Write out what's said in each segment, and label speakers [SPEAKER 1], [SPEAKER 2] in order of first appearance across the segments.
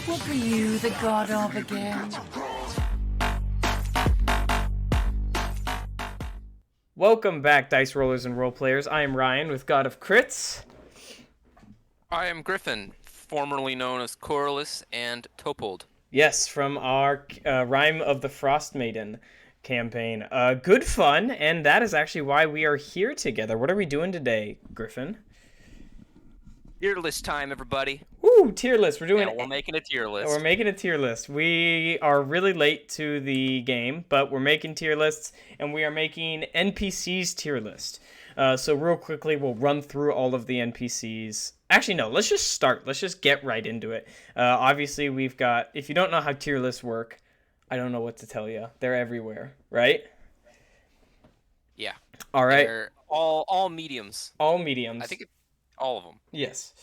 [SPEAKER 1] What were you the god of again?
[SPEAKER 2] Welcome back, Dice Rollers and Role Players. I am Ryan with God of Crits.
[SPEAKER 3] I am Griffin, formerly known as Corliss and Topold.
[SPEAKER 2] Yes, from our Rime of the Frostmaiden campaign. Good fun, and that is actually why we are here together. What are we doing today, Griffin?
[SPEAKER 3] Tier list time, everybody.
[SPEAKER 2] Woo, tier list.
[SPEAKER 3] We're making a tier list.
[SPEAKER 2] We're making a tier list. We are really late to the game, but we're making tier lists, and we are making NPCs tier list. So real quickly, we'll run through all of the NPCs. Actually, no, let's just start. Let's just get right into it. Obviously, we've got, if you don't know how tier lists work, I don't know what to tell you. They're everywhere, right?
[SPEAKER 3] Yeah.
[SPEAKER 2] All right.
[SPEAKER 3] They're all mediums.
[SPEAKER 2] All mediums.
[SPEAKER 3] I think all of them.
[SPEAKER 2] Yes.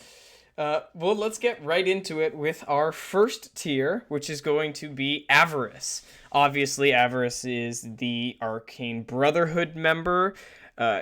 [SPEAKER 2] Well, let's get right into it with our first tier, which is going to be Avarice. Obviously, Avarice is the Arcane Brotherhood member.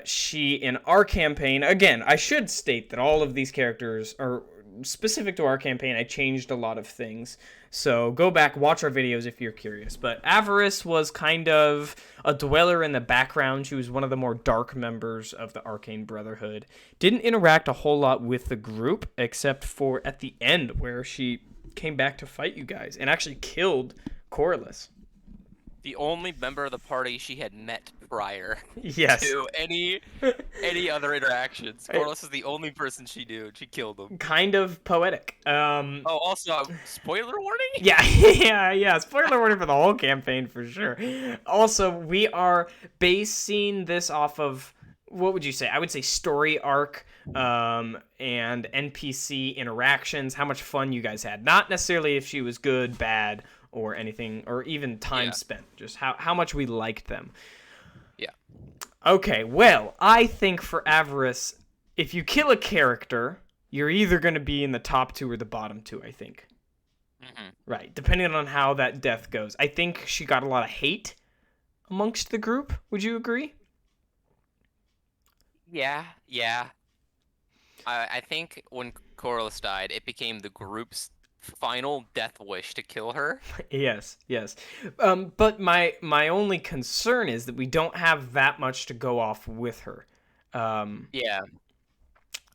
[SPEAKER 2] She, in our campaign, again, I should state that all of these characters are specific to our campaign. I changed a lot of things. So go back, watch our videos if you're curious. But Avarice was kind of a dweller in the background. She was one of the more dark members of the Arcane Brotherhood. Didn't interact a whole lot with the group, except for at the end where she came back to fight you guys and actually killed Corliss.
[SPEAKER 3] The only member of the party she had met prior
[SPEAKER 2] Yes.
[SPEAKER 3] to any other interactions. Corliss is the only person she knew. She killed him.
[SPEAKER 2] Kind of poetic.
[SPEAKER 3] Also, spoiler warning?
[SPEAKER 2] Yeah, yeah. Spoiler warning for the whole campaign for sure. Also, we are basing this off of, what would you say? I would say story arc and NPC interactions, how much fun you guys had. Not necessarily if she was good, bad, or anything, or even time spent. Just how much we liked them.
[SPEAKER 3] Yeah.
[SPEAKER 2] Okay, well, I think for Avarice, if you kill a character, you're either going to be in the top two or the bottom two, I think.
[SPEAKER 3] Mm-hmm.
[SPEAKER 2] Right, depending on how that death goes. I think she got a lot of hate amongst the group. Would you agree?
[SPEAKER 3] Yeah. I think when Corliss died, it became the group's final death wish to kill her.
[SPEAKER 2] Yes. But my only concern is that we don't have that much to go off with her.
[SPEAKER 3] Yeah.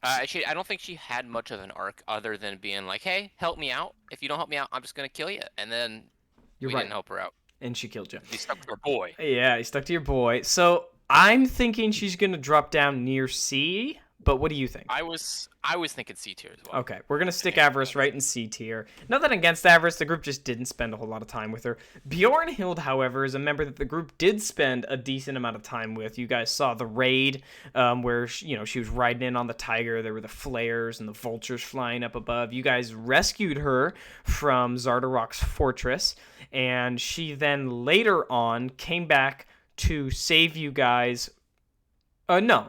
[SPEAKER 3] I don't think she had much of an arc other than being like, hey, help me out. If you don't help me out, I'm just going to kill you. And then we didn't help her out.
[SPEAKER 2] And she killed you.
[SPEAKER 3] You stuck to her boy.
[SPEAKER 2] Yeah, you stuck to your boy. So I'm thinking she's going to drop down near C. But what do you think?
[SPEAKER 3] I was thinking C tier as well.
[SPEAKER 2] Okay, we're going to stick Avarice right in C tier. Nothing against Avarice, the group just didn't spend a whole lot of time with her. Bjornhild, however, is a member that the group did spend a decent amount of time with. You guys saw the raid where she was riding in on the tiger. There were the flares and the vultures flying up above. You guys rescued her from Zardarok's fortress, and she then later on came back to save you guys. No.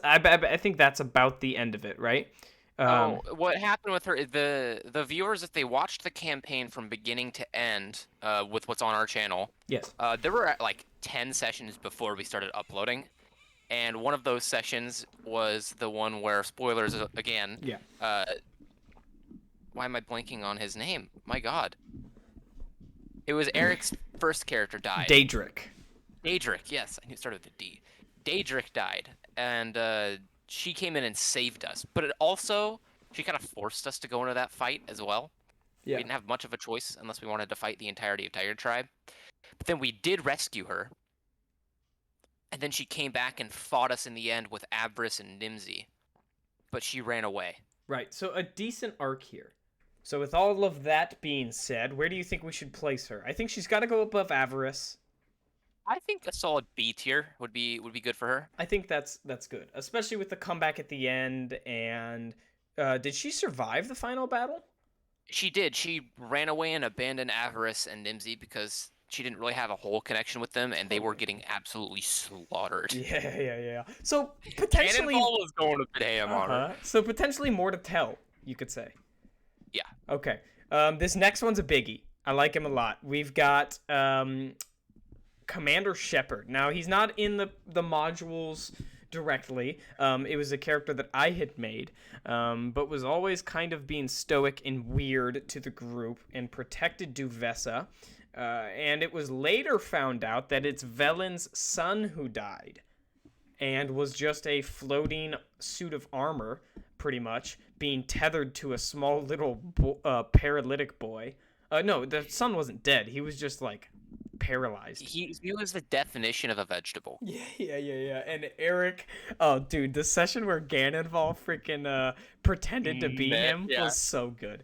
[SPEAKER 2] I think that's about the end of it, right?
[SPEAKER 3] What happened with her? The viewers, if they watched the campaign from beginning to end, with what's on our channel,
[SPEAKER 2] yes,
[SPEAKER 3] there were like 10 sessions before we started uploading, and one of those sessions was the one where, spoilers again.
[SPEAKER 2] Yeah.
[SPEAKER 3] Why am I blanking on his name? My God. It was Eric's first character died.
[SPEAKER 2] Daedric,
[SPEAKER 3] yes, I knew it started with a D. Daedric died, and she came in and saved us. But she kind of forced us to go into that fight as well.
[SPEAKER 2] Yeah.
[SPEAKER 3] We didn't have much of a choice unless we wanted to fight the entirety of Tiger Tribe. But then we did rescue her, and then she came back and fought us in the end with Avarice and Nimzy. But she ran away.
[SPEAKER 2] Right, so a decent arc here. So with all of that being said, where do you think we should place her? I think she's got to go above Avarice.
[SPEAKER 3] I think a solid B tier would be good for her.
[SPEAKER 2] I think that's good, especially with the comeback at the end. And did she survive the final battle?
[SPEAKER 3] She did. She ran away and abandoned Avarice and Nimzy because she didn't really have a whole connection with them, and they were getting absolutely slaughtered.
[SPEAKER 2] Yeah. So potentially,
[SPEAKER 3] Cannonball was going to put ham on her.
[SPEAKER 2] So potentially more to tell, you could say.
[SPEAKER 3] Yeah.
[SPEAKER 2] Okay. This next one's a biggie. I like him a lot. We've got Commander Shepard. Now, he's not in the modules directly. It was a character that I had made, but was always kind of being stoic and weird to the group and protected Duvessa. And it was later found out that it's Velen's son who died and was just a floating suit of armor, pretty much, being tethered to a small little paralytic boy. No, the son wasn't dead. He was just, like, paralyzed.
[SPEAKER 3] He was the definition of a vegetable.
[SPEAKER 2] Yeah. And Eric, oh, dude, the session where Ganonval freaking pretended to be him was so good.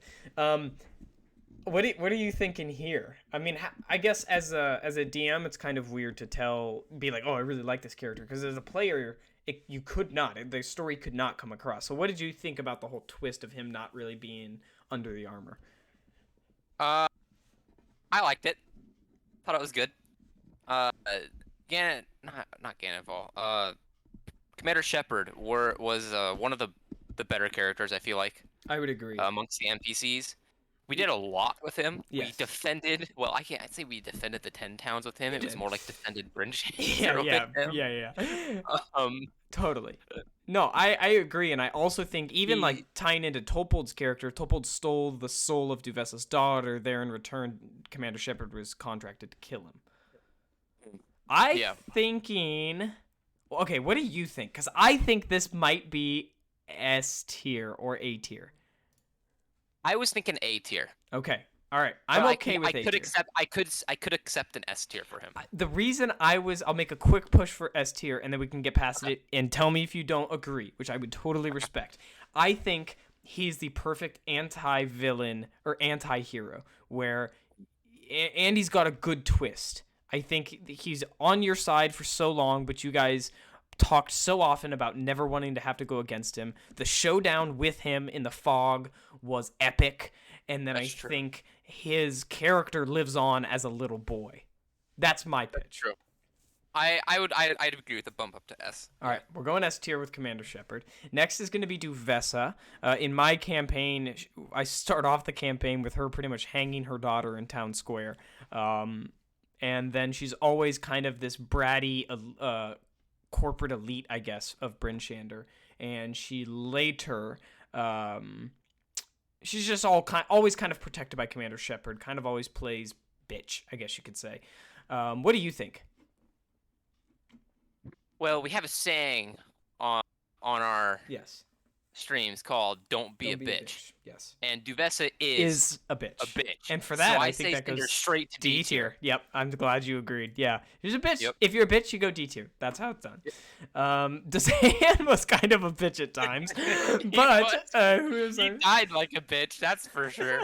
[SPEAKER 2] What are you thinking here? I mean, I guess as a DM, it's kind of weird to be like, oh, I really like this character, because as a player, the story could not come across. So what did you think about the whole twist of him not really being under the armor?
[SPEAKER 3] I liked it. Thought it was good. Not Ganonval. Commander Shepard was one of the better characters, I feel like.
[SPEAKER 2] I would agree.
[SPEAKER 3] Amongst the NPCs. We did a lot with him.
[SPEAKER 2] Yes.
[SPEAKER 3] We defended. Well, I'd say we defended the 10 towns with him. It was more like defended Brynch.
[SPEAKER 2] Yeah. Totally. No, I agree, and I also think even like tying into Topold's character, Topold stole the soul of Duvessa's daughter. There, in return, Commander Shepard was contracted to kill him. Thinking. Okay, what do you think? Because I think this might be S tier or A tier.
[SPEAKER 3] I was thinking A tier.
[SPEAKER 2] Okay. All right. I'm okay with A tier.
[SPEAKER 3] I could accept an S tier for him.
[SPEAKER 2] The reason I'll make a quick push for S tier, and then we can get past it, and tell me if you don't agree, which I would totally respect. I think he's the perfect anti-villain or anti-hero, and he's got a good twist. I think he's on your side for so long, but you guys talked so often about never wanting to have to go against him. The showdown with him in the fog was epic, and then That's true. Think his character lives on as a little boy. That's my pitch.
[SPEAKER 3] That's true. I'd agree with the bump up to S.
[SPEAKER 2] All right, we're going S tier with Commander Shepard. Next is going to be Duvessa. In my campaign, I start off the campaign with her pretty much hanging her daughter in town square, and then she's always kind of this bratty corporate elite, I guess, of Bryn Shander, and she later, she's just always kind of protected by Commander Shepard, kind of always plays bitch, I guess you could say. What do you think?
[SPEAKER 3] Well, we have a saying on our streams called "Don't be a bitch."
[SPEAKER 2] Yes.
[SPEAKER 3] And Duvessa is
[SPEAKER 2] a bitch.
[SPEAKER 3] And
[SPEAKER 2] for that,
[SPEAKER 3] so
[SPEAKER 2] I think that goes
[SPEAKER 3] straight to D tier.
[SPEAKER 2] Yep. I'm glad you agreed. Yeah. She's a bitch.
[SPEAKER 3] Yep.
[SPEAKER 2] If you're a bitch, you go D tier. That's how it's done. Dazan was kind of a bitch at times, but
[SPEAKER 3] he died like a bitch. That's for sure.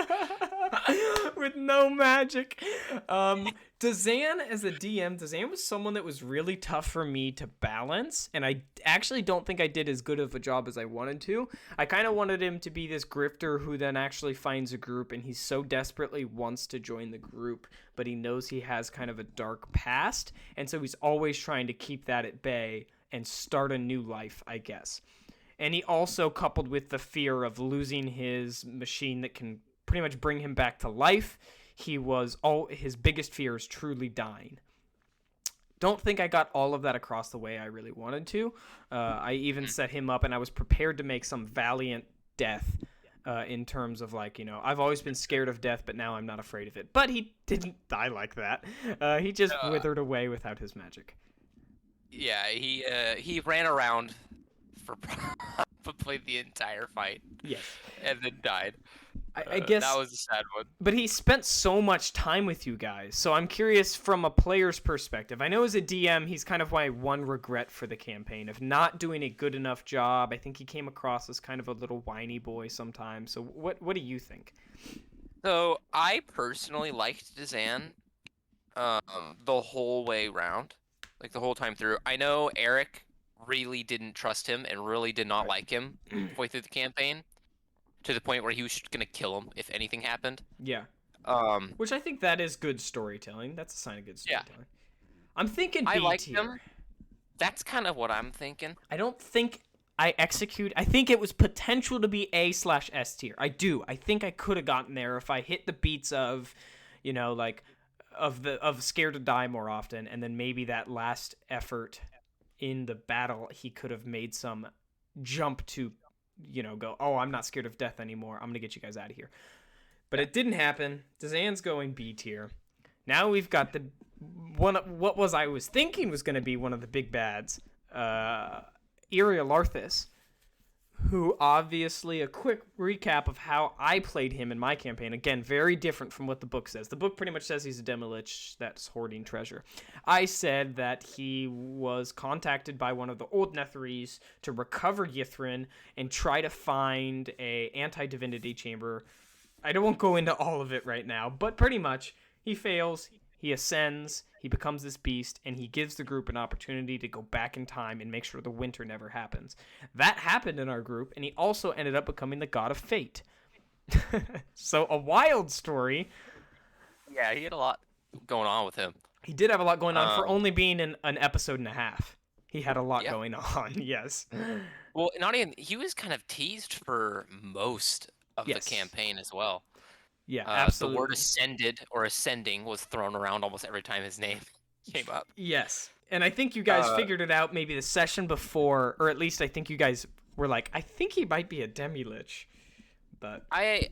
[SPEAKER 2] With no magic. Dazan, as a DM, Dazan was someone that was really tough for me to balance, and I actually don't think I did as good of a job as I wanted to. I kind of wanted him to be this grifter who then actually finds a group, and he so desperately wants to join the group, but he knows he has kind of a dark past, and so he's always trying to keep that at bay and start a new life, I guess. And he also, coupled with the fear of losing his machine that can pretty much bring him back to life, his biggest fear is truly dying. Don't think I got all of that across the way I really wanted to. I even set him up, and I was prepared to make some valiant death in terms of, like, I've always been scared of death, but now I'm not afraid of it. But he didn't die like that. He just withered away without his magic.
[SPEAKER 3] Yeah, he ran around for probably the entire fight.
[SPEAKER 2] Yes.
[SPEAKER 3] And then died.
[SPEAKER 2] I guess
[SPEAKER 3] that was a sad one.
[SPEAKER 2] But he spent so much time with you guys, so I'm curious from a player's perspective. I know as a DM, he's kind of my one regret for the campaign of not doing a good enough job. I think he came across as kind of a little whiny boy sometimes. So what do you think?
[SPEAKER 3] So I personally liked Dazan the whole way around, like the whole time through. I know Eric really didn't trust him and really did not like him halfway through the campaign, to the point where he was going to kill him if anything happened.
[SPEAKER 2] Yeah. Which I think that is good storytelling. That's a sign of good storytelling. Yeah. I'm thinking B tier.
[SPEAKER 3] I liked him. That's kind of what I'm thinking.
[SPEAKER 2] I don't think I think it was potential to be A/S tier. I do. I think I could have gotten there if I hit the beats of, of Scared to Die more often, and then maybe that last effort in the battle he could have made some jump to, go, oh, I'm not scared of death anymore. I'm going to get you guys out of here. But it didn't happen. Dazan's going B tier. Now we've got I was thinking was going to be one of the big bads, Iria Larthus, who obviously, a quick recap of how I played him in my campaign. Again, very different from what the book says. The book pretty much says he's a demi-lich that's hoarding treasure. I said that he was contacted by one of the old Netherese to recover Yithrin and try to find a anti-divinity chamber. I won't go into all of it right now, but pretty much he fails, he ascends, he becomes this beast, and he gives the group an opportunity to go back in time and make sure the winter never happens. That happened in our group, and he also ended up becoming the god of fate. So a wild story.
[SPEAKER 3] Yeah, he had a lot going on with him.
[SPEAKER 2] He did have a lot going on for only being in an episode and a half. He had a lot
[SPEAKER 3] Yeah.
[SPEAKER 2] going on, yes.
[SPEAKER 3] Well, not even he was kind of teased for most of
[SPEAKER 2] Yes.
[SPEAKER 3] the campaign as well.
[SPEAKER 2] Yeah, absolutely.
[SPEAKER 3] The word ascended or ascending was thrown around almost every time his name came up.
[SPEAKER 2] Yes. And I think you guys figured it out maybe the session before, or at least I think you guys were like, I think he might be a demi-lich. But
[SPEAKER 3] I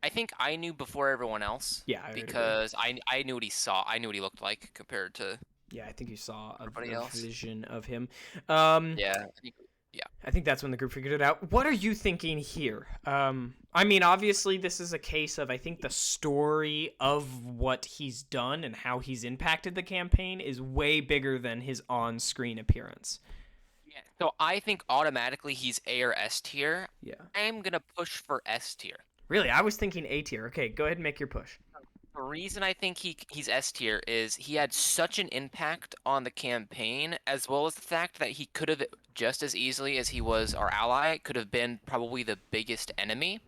[SPEAKER 3] think I knew before everyone else.
[SPEAKER 2] Yeah, I would
[SPEAKER 3] because I knew what he saw. I knew what he looked like compared to
[SPEAKER 2] yeah, I think you saw
[SPEAKER 3] everybody
[SPEAKER 2] a
[SPEAKER 3] else.
[SPEAKER 2] vision of him.
[SPEAKER 3] Yeah.
[SPEAKER 2] I think that's when the group figured it out. What are you thinking here? I mean, obviously, this is a case of, I think the story of what he's done and how he's impacted the campaign is way bigger than his on-screen appearance.
[SPEAKER 3] Yeah. So I think automatically he's A or S tier.
[SPEAKER 2] Yeah.
[SPEAKER 3] I'm going to push for S tier.
[SPEAKER 2] Really? I was thinking A tier. Okay, go ahead and make your push.
[SPEAKER 3] The reason I think he's S tier is he had such an impact on the campaign, as well as the fact that he could have, just as easily as he was our ally, could have been probably the biggest enemy.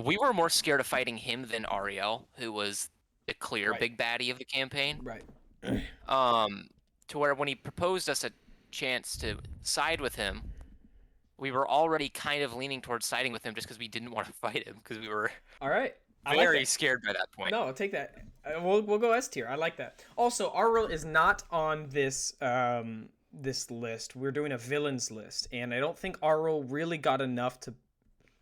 [SPEAKER 3] We were more scared of fighting him than Ariel, who was the clear big baddie of the campaign.
[SPEAKER 2] Right.
[SPEAKER 3] To where when he proposed us a chance to side with him, we were already kind of leaning towards siding with him just because we didn't want to fight him, because we were
[SPEAKER 2] All right.
[SPEAKER 3] very scared by that point.
[SPEAKER 2] No, I'll take that. We'll go S tier. I like that. Also, Ariel is not on this this list. We're doing a villains list, and I don't think Ariel really got enough to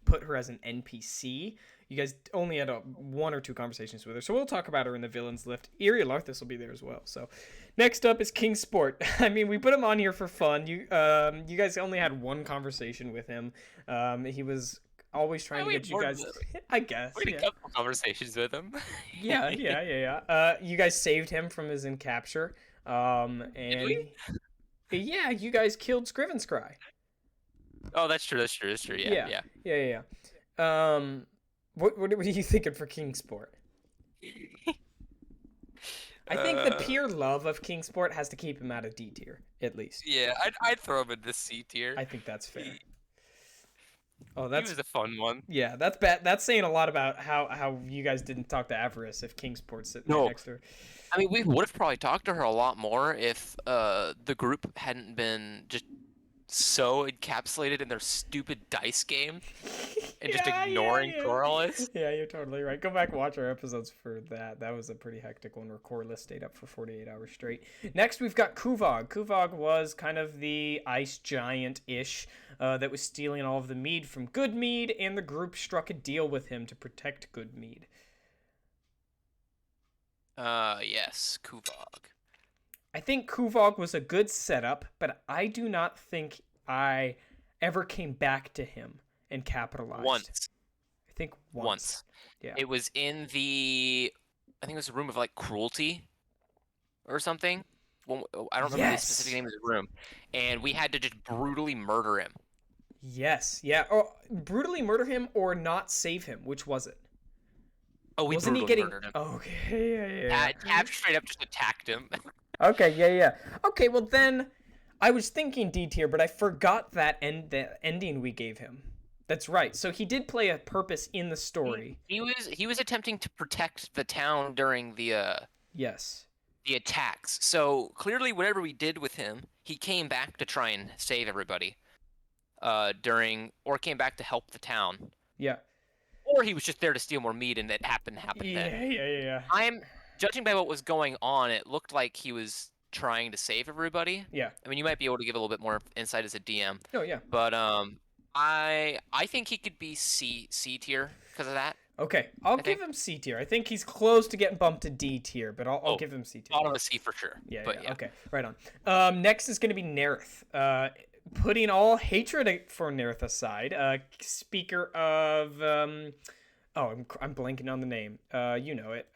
[SPEAKER 2] put her as an NPC. You guys only had one or two conversations with her, so we'll talk about her in the villains list. Iria Larthus will be there as well. So, next up is Kingsport. I mean, we put him on here for fun. You guys only had one conversation with him. He was always trying to get you guys. I guess.
[SPEAKER 3] We had a couple conversations with him.
[SPEAKER 2] Yeah. You guys saved him from his capture. And
[SPEAKER 3] Did we?
[SPEAKER 2] Yeah, you guys killed Scrivenscry.
[SPEAKER 3] Oh, that's true. Yeah.
[SPEAKER 2] What are you thinking for Kingsport? I think the pure love of Kingsport has to keep him out of D tier, at least.
[SPEAKER 3] Yeah, I'd throw him in the C tier.
[SPEAKER 2] I think that's fair.
[SPEAKER 3] He was a fun one.
[SPEAKER 2] Yeah, that's bad. That's saying a lot about how you guys didn't talk to Avarice if Kingsport's sitting right next to her.
[SPEAKER 3] I mean, we would have probably talked to her a lot more if the group hadn't been just so encapsulated in their stupid dice game and just ignoring Corliss.
[SPEAKER 2] Yeah, you're totally right. Go back and watch our episodes for that. That was a pretty hectic one where Corliss stayed up for 48 hours straight. Next, we've got Kuvog. Kuvog was kind of the ice giant-ish that was stealing all of the mead from Goodmead, and the group struck a deal with him to protect Goodmead.
[SPEAKER 3] Yes, Kuvog.
[SPEAKER 2] I think Kuvog was a good setup, but I do not think I ever came back to him and capitalized.
[SPEAKER 3] Once.
[SPEAKER 2] I think once. Yeah.
[SPEAKER 3] It was in I think it was a room of like cruelty or something. Well, I don't remember the specific name of the room. And we had to just brutally murder him.
[SPEAKER 2] Yes. Yeah. Or brutally murder him or not save him. Which was it?
[SPEAKER 3] Oh, we
[SPEAKER 2] Wasn't
[SPEAKER 3] brutally
[SPEAKER 2] he
[SPEAKER 3] murdered him.
[SPEAKER 2] Oh, okay. Yeah.
[SPEAKER 3] Tab straight up just attacked him.
[SPEAKER 2] Okay, yeah. Okay, well then, I was thinking D tier, but I forgot the ending we gave him. That's right. So he did play a purpose in the story.
[SPEAKER 3] He was attempting to protect the town during the
[SPEAKER 2] yes,
[SPEAKER 3] the attacks. So clearly, whatever we did with him, he came back to try and save everybody. Or came back to help the town.
[SPEAKER 2] Yeah.
[SPEAKER 3] Or he was just there to steal more meat, and it happened to happen then.
[SPEAKER 2] Yeah.
[SPEAKER 3] I'm judging by what was going on. It looked like he was trying to save everybody.
[SPEAKER 2] Yeah.
[SPEAKER 3] I mean, you might be able to give a little bit more insight as a DM.
[SPEAKER 2] Oh yeah.
[SPEAKER 3] But I think he could be C tier because of that.
[SPEAKER 2] Okay, I'll give him C tier. I think he's close to getting bumped to D tier, but I'll give him C tier.
[SPEAKER 3] Bottom of C for sure.
[SPEAKER 2] Yeah,
[SPEAKER 3] but
[SPEAKER 2] yeah. Okay, right on. Next is going to be Nerith. Putting all hatred for Nerith aside, speaker of I'm blanking on the name. You know it.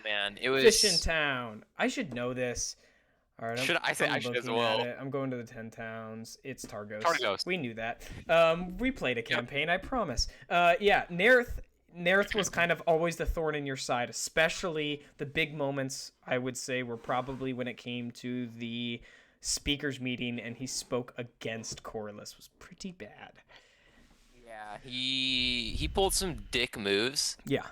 [SPEAKER 3] Man, it was
[SPEAKER 2] Fish in Town. I should know this. All right,
[SPEAKER 3] I should as well.
[SPEAKER 2] I'm going to the 10 towns. It's Targos.
[SPEAKER 3] Targos.
[SPEAKER 2] We knew that. We played a campaign, I promise. Yeah, Nerith was kind of always the thorn in your side, especially the big moments, I would say, were probably when it came to the speakers meeting and he spoke against Corlys. Was pretty bad.
[SPEAKER 3] Yeah, he pulled some dick moves.
[SPEAKER 2] Yeah.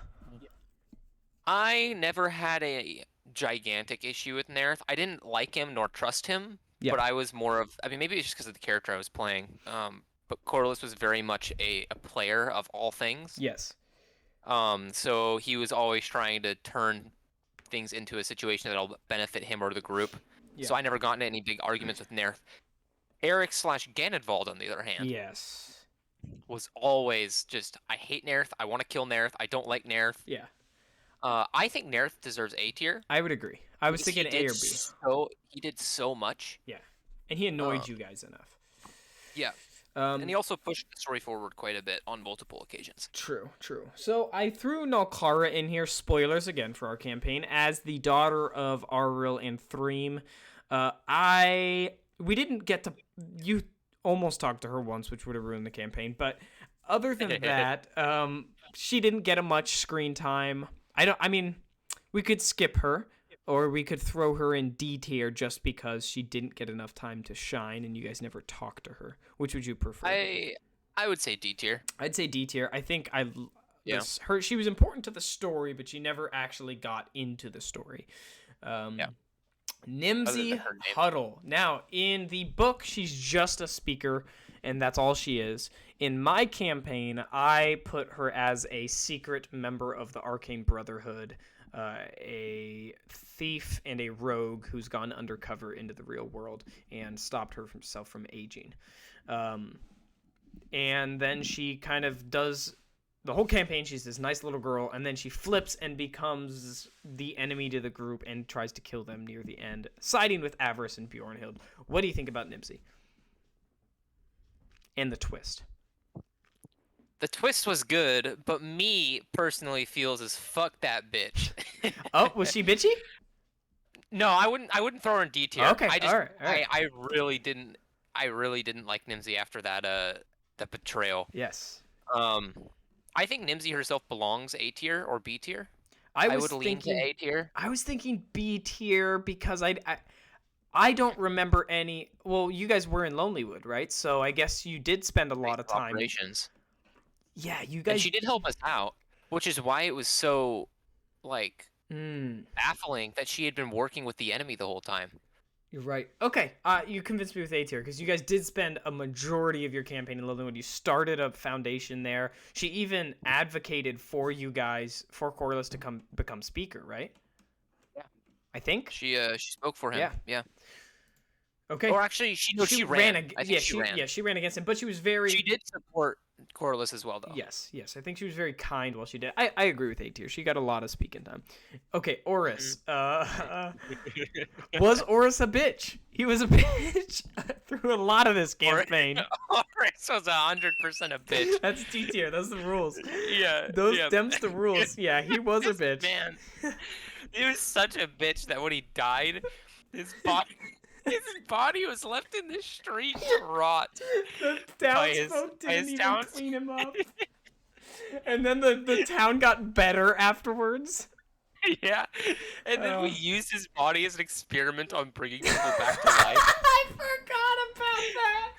[SPEAKER 3] I never had a gigantic issue with Nerith. I didn't like him nor trust him, but I was more of, I mean, maybe it's just because of the character I was playing. But Corlys was very much a player of all things.
[SPEAKER 2] Yes.
[SPEAKER 3] So he was always trying to turn things into a situation that'll benefit him or the group. Yeah. So I never got into any big arguments with Nerith. Eric / Ganadvald, on the other hand,
[SPEAKER 2] yes,
[SPEAKER 3] was always just, I hate Nerith. I want to kill Nerith. I don't like Nerith.
[SPEAKER 2] Yeah.
[SPEAKER 3] I think Nerith deserves A tier.
[SPEAKER 2] I would agree. I was thinking A or B.
[SPEAKER 3] He did so much.
[SPEAKER 2] Yeah, and he annoyed you guys enough.
[SPEAKER 3] Yeah. And he also pushed the story forward quite a bit on multiple occasions.
[SPEAKER 2] True. So I threw Nalkara in here, spoilers again for our campaign, as the daughter of Aril and Threme. We didn't get to... You almost talked to her once, which would have ruined the campaign, but other than that, she didn't get much screen time. We could skip her, or we could throw her in D tier just because she didn't get enough time to shine and you guys never talked to her. Which would you prefer?
[SPEAKER 3] I would say D tier.
[SPEAKER 2] I'd say D tier. I think she was important to the story, but she never actually got into the story. Nimzy Huddle. Now, in the book, she's just a speaker, and that's all she is. In my campaign, I put her as a secret member of the Arcane Brotherhood, a thief and a rogue who's gone undercover into the real world and stopped herself from aging. And then she kind of does the whole campaign. She's this nice little girl, and then she flips and becomes the enemy to the group and tries to kill them near the end, siding with Avarice and Bjornhild. What do you think about Nimzy? And the twist.
[SPEAKER 3] The twist was good, but me personally feels as fuck that bitch.
[SPEAKER 2] Oh, was she bitchy?
[SPEAKER 3] No, I wouldn't throw her in D tier.
[SPEAKER 2] Okay,
[SPEAKER 3] all
[SPEAKER 2] right.
[SPEAKER 3] I really didn't like Nimzy after that betrayal.
[SPEAKER 2] Yes.
[SPEAKER 3] I think Nimzy herself belongs A tier or B tier.
[SPEAKER 2] I
[SPEAKER 3] would lean to A tier.
[SPEAKER 2] I was thinking B tier because I don't remember any. Well, you guys were in Lonelywood, right? So I guess you did spend a lot of time.
[SPEAKER 3] Operations.
[SPEAKER 2] Yeah, you guys.
[SPEAKER 3] And she did help us out, which is why it was so, baffling that she had been working with the enemy the whole time.
[SPEAKER 2] You're right. Okay, you convinced me with A tier because you guys did spend a majority of your campaign in Lonelywood. You started a foundation there. She even advocated for you guys, for Corlys to become speaker, right? Yeah. I think
[SPEAKER 3] she spoke for him. Yeah.
[SPEAKER 2] Okay.
[SPEAKER 3] Or actually, she ran.
[SPEAKER 2] She ran against him, but she was very.
[SPEAKER 3] She did support Corlys as well, though.
[SPEAKER 2] Yes. I think she was very kind while she did. I agree with A tier. She got a lot of speaking time. Okay, Oris. Was Oris a bitch? He was a bitch through a lot of this campaign.
[SPEAKER 3] Oris was 100% a bitch.
[SPEAKER 2] That's D tier. Those are the rules.
[SPEAKER 3] Yeah.
[SPEAKER 2] Them's the rules. Yeah, he was a bitch.
[SPEAKER 3] Man, he was such a bitch that when he died, his body was left in the street to rot.
[SPEAKER 2] The townsfolk didn't even clean him up. And then the town got better afterwards.
[SPEAKER 3] Yeah. And then we used his body as an experiment on bringing people back to life.
[SPEAKER 2] I forgot about that.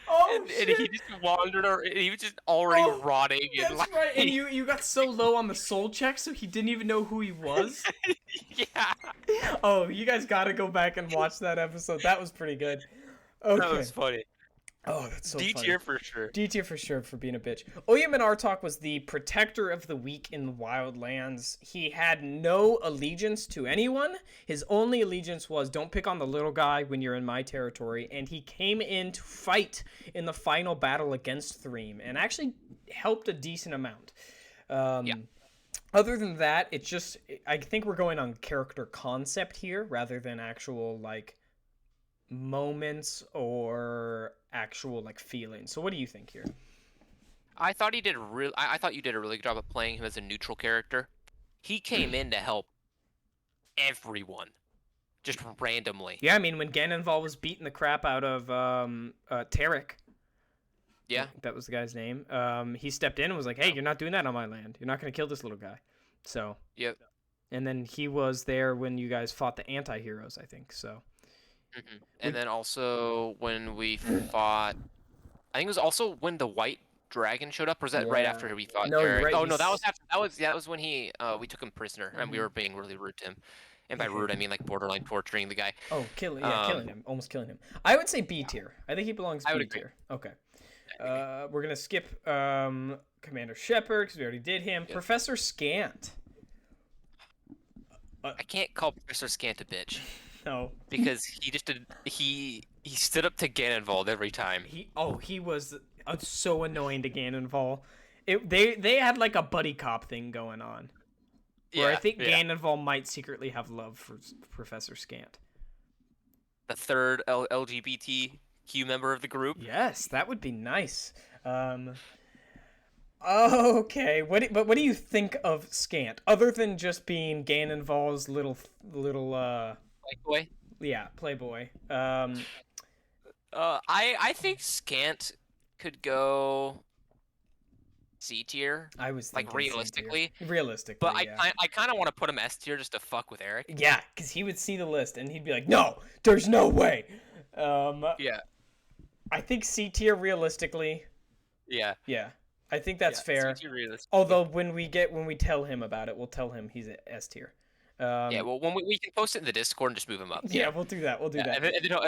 [SPEAKER 2] Oh,
[SPEAKER 3] and he just wandered, or he was just already rotting.
[SPEAKER 2] That's right. And you got so low on the soul check, so he didn't even know who he was.
[SPEAKER 3] Yeah.
[SPEAKER 2] Oh, you guys got to go back and watch that episode. That was pretty good. Okay.
[SPEAKER 3] That was funny.
[SPEAKER 2] Oh, that's so
[SPEAKER 3] D
[SPEAKER 2] funny.
[SPEAKER 3] tier for sure.
[SPEAKER 2] D tier for sure for being a bitch. Oyam Artok was the protector of the weak in the wildlands. He had no allegiance to anyone. His only allegiance was don't pick on the little guy when you're in my territory. And he came in to fight in the final battle against Threme and actually helped a decent amount. Other than that, it's just, I think we're going on character concept here rather than actual, like, moments or actual, like, feelings. So what do you think here?
[SPEAKER 3] I thought he did I thought you did a really good job of playing him as a neutral character. He came in to help everyone, just randomly.
[SPEAKER 2] Yeah, I mean, when Ganonval was beating the crap out of Tarek.
[SPEAKER 3] Yeah.
[SPEAKER 2] That was the guy's name. He stepped in and was like, hey, you're not doing that on my land. You're not going to kill this little guy. So.
[SPEAKER 3] Yep.
[SPEAKER 2] And then he was there when you guys fought the anti-heroes, I think, so.
[SPEAKER 3] Mm-hmm. And then also when we fought, I think it was also when the white dragon showed up, or was that right after we fought Tarek?
[SPEAKER 2] Right,
[SPEAKER 3] oh no, that was after, that was when he we took him prisoner and we were being really rude to him. And by rude I mean like borderline torturing the guy.
[SPEAKER 2] Oh, killing him, almost killing him. I would say B tier. I think he belongs B tier. Okay. We're gonna skip Commander Shepard because we already did him. Yep. Professor Scant.
[SPEAKER 3] I can't call Professor Scant a bitch.
[SPEAKER 2] No.
[SPEAKER 3] Because he just did. He stood up to Ganonval every time.
[SPEAKER 2] He was so annoying to Ganonval. They had like a buddy cop thing going on. Where I think Ganonval might secretly have love for Professor Scant.
[SPEAKER 3] The third LGBTQ member of the group.
[SPEAKER 2] Yes, that would be nice. Okay, what do you think of Scant other than just being Ganonval's little
[SPEAKER 3] playboy?
[SPEAKER 2] Yeah, playboy.
[SPEAKER 3] I think Scant could go C tier.
[SPEAKER 2] I was thinking
[SPEAKER 3] realistically.
[SPEAKER 2] Realistically,
[SPEAKER 3] but I kind of want to put him S tier just to fuck with Eric.
[SPEAKER 2] Yeah, because he would see the list and he'd be like, "No, there's no way."
[SPEAKER 3] Yeah.
[SPEAKER 2] I think C tier realistically.
[SPEAKER 3] Yeah.
[SPEAKER 2] Yeah. I think that's fair.
[SPEAKER 3] C tier realistically.
[SPEAKER 2] Although when we tell him about it, we'll tell him he's a S tier.
[SPEAKER 3] Yeah, well, when we can post it in the Discord and just move him up.
[SPEAKER 2] Yeah, we'll do that. We'll do that.
[SPEAKER 3] And then he'll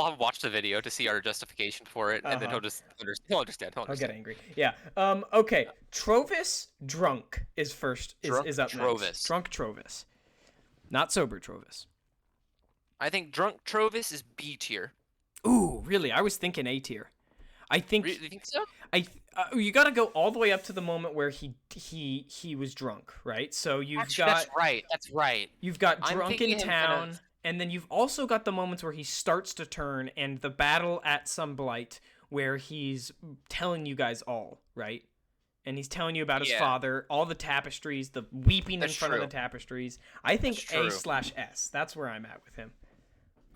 [SPEAKER 3] have watched the video to see our justification for it, and then he'll understand.
[SPEAKER 2] He'll get angry. Yeah. Okay. Trovis drunk is first. Is up
[SPEAKER 3] Trovis.
[SPEAKER 2] Next. Drunk Trovis, not sober Trovis.
[SPEAKER 3] I think drunk Trovis is B tier.
[SPEAKER 2] Ooh, really? I was thinking A tier. I think.
[SPEAKER 3] You think so?
[SPEAKER 2] You got to go all the way up to the moment where he was drunk, right? So
[SPEAKER 3] That's right.
[SPEAKER 2] You've got drunk in town, and then you've also got the moments where he starts to turn, and the battle at Sunblight, where he's telling you guys all, right? And he's telling you about his father, all the tapestries, the weeping in front of the tapestries. I think A/S. That's where I'm at with him.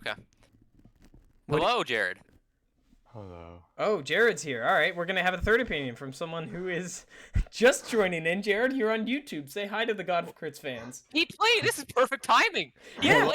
[SPEAKER 3] Okay. Hello, Jared.
[SPEAKER 4] Hello.
[SPEAKER 2] Oh, Jared's here. All right, we're going to have a third opinion from someone who is just joining in. Jared, you're on YouTube. Say hi to the God of Crits fans.
[SPEAKER 3] He played. This is perfect timing.
[SPEAKER 2] Yeah,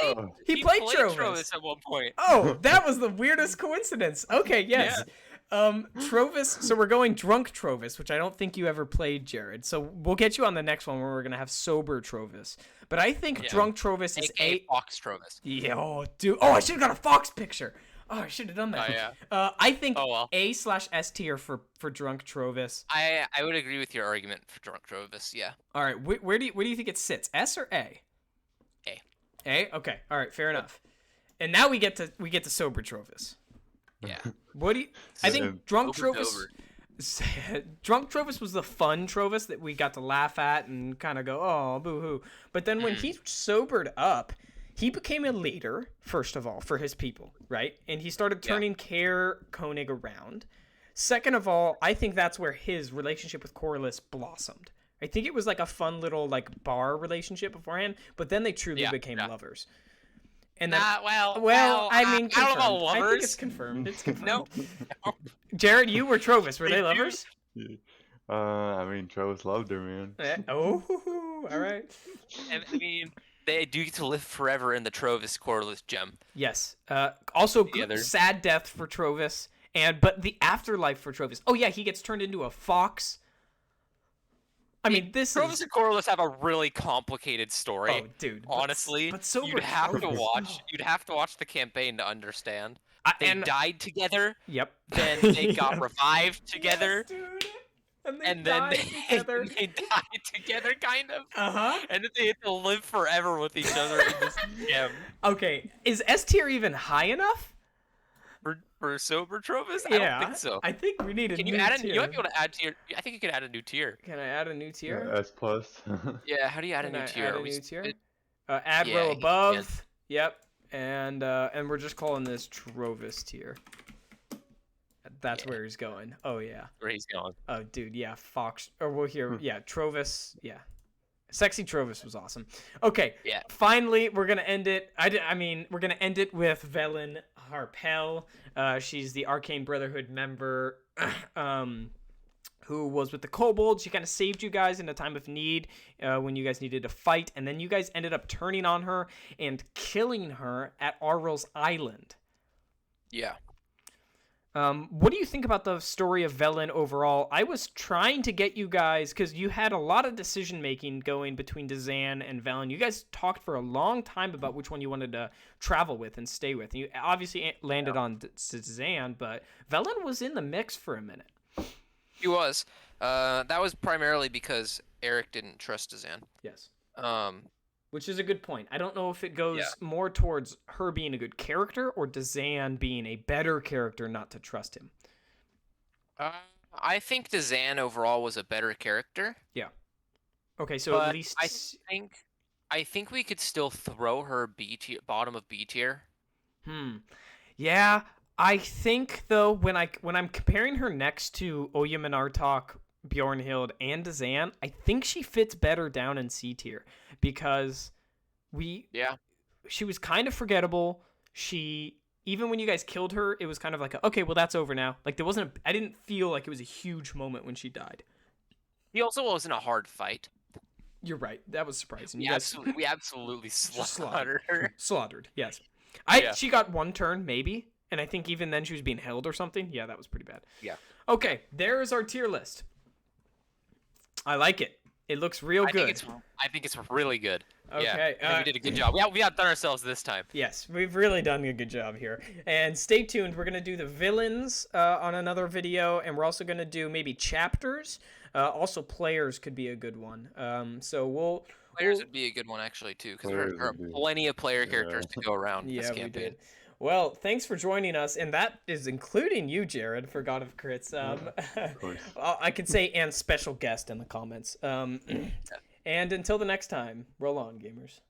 [SPEAKER 2] he played Trovis
[SPEAKER 3] at one point.
[SPEAKER 2] Oh, that was the weirdest coincidence. Okay, yes. Yeah. Trovis, so we're going drunk Trovis, which I don't think you ever played, Jared. So we'll get you on the next one where we're going to have sober Trovis. But I think drunk Trovis is A.
[SPEAKER 3] Fox Trovis.
[SPEAKER 2] Yeah, oh, dude. Oh, I should have got a fox picture. Oh, I should have done that.
[SPEAKER 3] Oh, yeah.
[SPEAKER 2] I think A/S tier for drunk Trovis.
[SPEAKER 3] I would agree with your argument for drunk Trovis. Yeah.
[SPEAKER 2] All right. Where do you think it sits? S or A?
[SPEAKER 3] A.
[SPEAKER 2] A. Okay. All right. Fair enough. And now we get to sober Trovis.
[SPEAKER 3] Yeah.
[SPEAKER 2] What do you? I think drunk Trovis. Drunk Trovis was the fun Trovis that we got to laugh at and kind of go, oh, boo hoo. But then when he sobered up. He became a leader, first of all, for his people, right? And he started turning Care Koenig around. Second of all, I think that's where his relationship with Corlys blossomed. I think it was like a fun little like bar relationship beforehand, but then they truly became lovers. And then, I mean, confirmed.
[SPEAKER 3] I don't know about lovers.
[SPEAKER 2] I think it's confirmed. It's confirmed.
[SPEAKER 3] No.
[SPEAKER 2] Jared, you were Trovis. Were they lovers?
[SPEAKER 4] I mean, Trovis loved her, man.
[SPEAKER 2] Oh, all right.
[SPEAKER 3] I mean... They do get to live forever in the Trovis Corlys gem.
[SPEAKER 2] Yes. Also, sad death for Trovis, but the afterlife for Trovis. Oh yeah, he gets turned into a fox. I mean,
[SPEAKER 3] Trovis and Corlys have a really complicated story.
[SPEAKER 2] Oh, dude.
[SPEAKER 3] Honestly,
[SPEAKER 2] but sober
[SPEAKER 3] you'd have to watch the campaign to understand. They died together.
[SPEAKER 2] Yep.
[SPEAKER 3] Then they got
[SPEAKER 2] Yep.
[SPEAKER 3] revived together.
[SPEAKER 2] Yes, dude. And
[SPEAKER 3] And
[SPEAKER 2] then
[SPEAKER 3] then
[SPEAKER 2] together.
[SPEAKER 3] they died together, kind of.
[SPEAKER 2] Uh-huh.
[SPEAKER 3] And then they had to live forever with each other in this gem.
[SPEAKER 2] Okay, is S tier even high enough?
[SPEAKER 3] For sober trophies?
[SPEAKER 2] Yeah,
[SPEAKER 3] I don't think so.
[SPEAKER 2] I think we need a
[SPEAKER 3] Can
[SPEAKER 2] new
[SPEAKER 3] you add
[SPEAKER 2] tier.
[SPEAKER 3] you might be able to add tier. I think you can add a new tier.
[SPEAKER 2] Can I add a new tier?
[SPEAKER 4] Yeah, S plus.
[SPEAKER 3] Yeah, how do you add
[SPEAKER 2] Can
[SPEAKER 3] a new
[SPEAKER 2] I
[SPEAKER 3] tier?
[SPEAKER 2] add a
[SPEAKER 3] We
[SPEAKER 2] new
[SPEAKER 3] s-
[SPEAKER 2] tier?
[SPEAKER 3] it-
[SPEAKER 2] Add
[SPEAKER 3] Yeah,
[SPEAKER 2] row
[SPEAKER 3] you
[SPEAKER 2] above.
[SPEAKER 3] can.
[SPEAKER 2] Yep. And we're just calling this Trovis tier. That's
[SPEAKER 3] Yeah.
[SPEAKER 2] where he's going. Oh yeah.
[SPEAKER 3] Where he's going.
[SPEAKER 2] Oh dude, yeah. Fox. Or we'll hear. Yeah, Trovis. Yeah. Sexy Trovis was awesome. Okay.
[SPEAKER 3] Yeah.
[SPEAKER 2] Finally, we're gonna end it. I mean, we're gonna end it with Velen Harpel. She's the Arcane Brotherhood member. Who was with the kobolds. She kind of saved you guys in a time of need when you guys needed to fight, and then you guys ended up turning on her and killing her at Arrel's Island.
[SPEAKER 3] Yeah.
[SPEAKER 2] What do you think about the story of Velen overall? I was trying to get you guys, because you had a lot of decision-making going between Dazan and Velen. You guys talked for a long time about which one you wanted to travel with and stay with. And you obviously landed on Dazan, but Velen was in the mix for a minute.
[SPEAKER 3] He was. That was primarily because Eric didn't trust Dazan.
[SPEAKER 2] Yes.
[SPEAKER 3] Which
[SPEAKER 2] is a good point. I don't know if it goes more towards her being a good character or Dazan being a better character not to trust him.
[SPEAKER 3] I think Dazan overall was a better character.
[SPEAKER 2] Yeah. Okay, so
[SPEAKER 3] but
[SPEAKER 2] at least
[SPEAKER 3] I think we could still throw her B tier, bottom of B tier.
[SPEAKER 2] Yeah, I think though when I'm comparing her next to Oyam and Artok, Bjornhild, and Dazan, I think she fits better down in C tier because she was kind of forgettable. She, even when you guys killed her, it was kind of like okay, well that's over now. Like there wasn't I didn't feel like it was a huge moment when she died.
[SPEAKER 3] He also wasn't a hard fight.
[SPEAKER 2] You're right. That was surprising.
[SPEAKER 3] We absolutely slaughtered her.
[SPEAKER 2] Slaughtered. Yes. She got one turn maybe, and I think even then she was being held or something. Yeah, that was pretty bad.
[SPEAKER 3] Yeah.
[SPEAKER 2] Okay, there is our tier list. I like it. It looks real good.
[SPEAKER 3] I think it's really good.
[SPEAKER 2] Okay.
[SPEAKER 3] Yeah, we did a good job. We outdone ourselves this time.
[SPEAKER 2] Yes, we've really done a good job here. And stay tuned. We're going to do the villains on another video, and we're also going to do maybe chapters. Also, players could be a good one. So
[SPEAKER 3] Players would be a good one, actually, too, because there are plenty of player characters to go around this campaign.
[SPEAKER 2] We did. Well, thanks for joining us, and that is including you, Jared, for God of Crits.
[SPEAKER 4] Of course.
[SPEAKER 2] I could say and special guest in the comments. And until the next time, roll on, gamers.